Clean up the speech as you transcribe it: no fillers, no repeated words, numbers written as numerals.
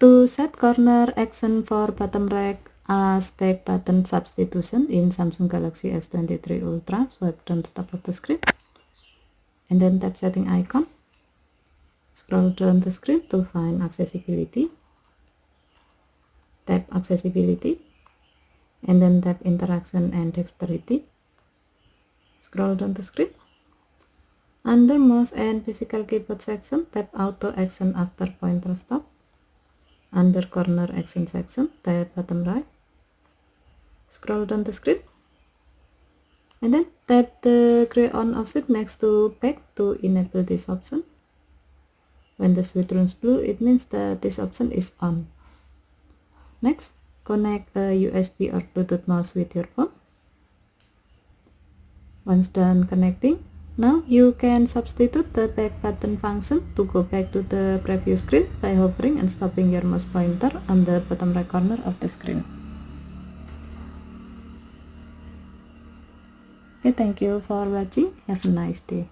To set corner action for bottom right as back button substitution in Samsung Galaxy S23 Ultra, swipe down the top of the screen and then tap setting icon. Scroll down the screen to find accessibility. Tap accessibility and then tap interaction and dexterity. Scroll down the screen. Under mouse and physical keyboard section, tap auto action after pointer stop. Under corner action section, tap bottom right. Scroll down the screen and then tap the gray on offset next to back to enable this option. When the switch turns blue, it means that this option is on. Next, connect a USB or Bluetooth mouse with your phone. Once done connecting, now you can substitute the back button function to go back to the previous screen by hovering and stopping your mouse pointer on the bottom right corner of the screen. Okay, thank you for watching. Have a nice day.